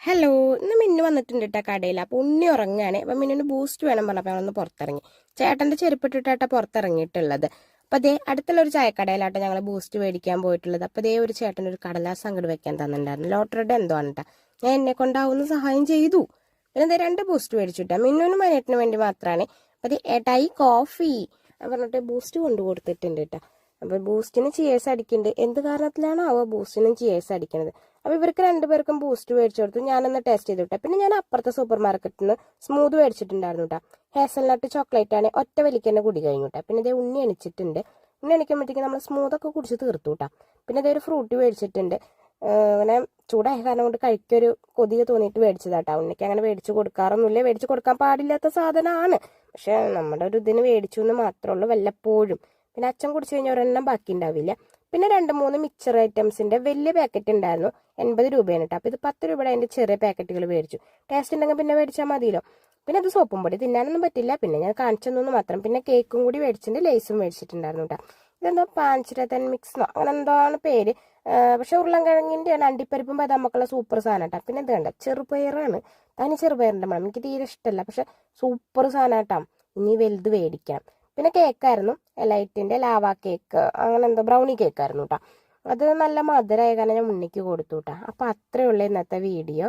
Hello, ഇന്ന് മിന്നു വന്നിട്ടുണ്ട് കേട്ടോ കടയിൽ. അപ്പോൾ ഉണ്ണി ഉറങ്ങാണ്. അപ്പം മിന്നുവിന് ബൂസ്റ്റ് വേണം പറഞ്ഞപ്പോൾ ഞങ്ങളൊന്ന് പുറത്തിറങ്ങി. ചേട്ടൻ്റെ ചെരുപ്പിട്ടിട്ടാട്ടോ പുറത്തിറങ്ങിയിട്ടുള്ളത്. അപ്പോൾ അതേ അടുത്തുള്ള ഒരു ചായക്കടയിലാട്ടോ ഞങ്ങൾ ബൂസ്റ്റ് മേടിക്കാൻ പോയിട്ടുള്ളത്. അപ്പോൾ അതേ ഒരു ചേട്ടൻ ഒരു കടലാസ് അങ്ങോട്ട് വെക്കാൻ തന്നിട്ടുണ്ടായിരുന്നു. ലോട്ടറിയുടെ എന്തോ ആണ് കേട്ടോ. ഞാൻ എന്നെ കൊണ്ടാവുന്ന സഹായം ചെയ്തു. പിന്നെ അതേ 2 ബൂസ്റ്റ് മേടിച്ചിട്ടാ. മിന്നുവിനും മനേറ്റിന് വേണ്ടി മാത്രമാണ്. അപ്പോൾ അതേ ഏട്ടായി കോഫി പറഞ്ഞിട്ട് ബൂസ്റ്റ് കൊണ്ടു കൊടുത്തിട്ടുണ്ട് കേട്ടോ. അപ്പോൾ ബൂസ്റ്റിന് ചിയേഴ്സ് അടിക്കുന്നുണ്ട്. എന്ത് കാരണത്തിലാണോ ബൂസ്റ്റിനും ചിയേഴ്സ് അടിക്കുന്നത്. അപ്പോൾ ഇവർക്ക് 2 പേർക്കും ബൂസ്റ്റ് മേടിച്ചു കൊടുത്തു. ഞാനൊന്ന് ടേസ്റ്റ് ചെയ്തു കേട്ടോ. പിന്നെ ഞാൻ അപ്പുറത്തെ സൂപ്പർ മാർക്കറ്റിൽ നിന്ന് സ്മൂത്ത് മേടിച്ചിട്ടുണ്ടായിരുന്നു കേട്ടോ. ഹേസൽനട്ട് ചോക്ലേറ്റ് ആണ്. ഒറ്റ വലിക്ക് തന്നെ കുടി കഴിഞ്ഞു കേട്ടോ. പിന്നെ ഇതേ ഉണ്ണി എണിച്ചിട്ടുണ്ട്. ഉണ്ണി എണിക്കുമ്പോഴത്തേക്ക് നമ്മൾ സ്മൂത്തൊക്കെ കുടിച്ച് തീർത്തു കേട്ടോ. പിന്നെ ഇതേ ഒരു ഫ്രൂട്ടി മേടിച്ചിട്ടുണ്ട്. അങ്ങനെ ചൂടായ കാരണം കൊണ്ട് കഴിക്കൊരു കൊതിക തോന്നിയിട്ട് മേടിച്ചതാട്ടോ. ഉണ്ണിക്ക് അങ്ങനെ മേടിച്ച് കൊടുക്കാറൊന്നുമില്ല. മേടിച്ച് കൊടുക്കാൻ പാടില്ലാത്ത സാധനമാണ്. പക്ഷെ നമ്മുടെ ഒരു ഇതിന് മേടിച്ചു എന്ന് മാത്രമേ ഉള്ളൂ, വല്ലപ്പോഴും. പിന്നെ അച്ഛൻ കുടിച്ചു കഴിഞ്ഞാൽ ഒരെണ്ണം ബാക്കി ഉണ്ടാവില്ല. പിന്നെ 2-3 മിക്സർ ഐറ്റംസിന്റെ വലിയ പാക്കറ്റ് ഉണ്ടായിരുന്നു. 80 രൂപയാണ് കേട്ടോ. അപ്പോൾ ഇത് 10 രൂപയുടെ അതിന്റെ ചെറിയ പാക്കറ്റുകൾ മേടിച്ചു. ടേസ്റ്റ് ഉണ്ടെങ്കിൽ പിന്നെ മേടിച്ചാൽ മതിയല്ലോ. പിന്നെ അത് സോപ്പും പൊടി തിന്നാനൊന്നും പറ്റില്ല. പിന്നെ ഞാൻ കാണിച്ചെന്നു മാത്രം. പിന്നെ കേക്കും കൂടി മേടിച്ചിട്ടുണ്ട്, ലേസും മേടിച്ചിട്ടുണ്ടായിരുന്നു കേട്ടോ. ഇതെന്തോ പാഞ്ചരത്തൻ മിക്സോ അങ്ങനെ എന്താണ് പേര്. പക്ഷെ ഉരുളൻകിഴങ്ങിൻ്റെയാണ്. അണ്ടിപ്പരിപ്പും ബദാമൊക്കെയുള്ള സൂപ്പർ സാധനം കേട്ടോ. പിന്നെ ഇത് കണ്ട ചെറുപയറാണ്. തനി ചെറുപയറിന്റെ മണം എനിക്ക് തീരെ ഇഷ്ടമല്ല. പക്ഷെ സൂപ്പർ സാധനം കേട്ടോ. ഇനി വലുത് മേടിക്കാം. പിന്നെ കേക്കായിരുന്നു, എലൈറ്റിന്റെ ലാവ കേക്ക്, അങ്ങനെ എന്തോ ബ്രൗണി കേക്കായിരുന്നു കേട്ടോ. അത് നല്ല മധുരമായ കാരണം ഞാൻ ഉണ്ണിക്ക് കൊടുത്തു കേട്ടോ. അപ്പൊ അത്രേ ഉള്ളൂ ഇന്നത്തെ വീഡിയോ.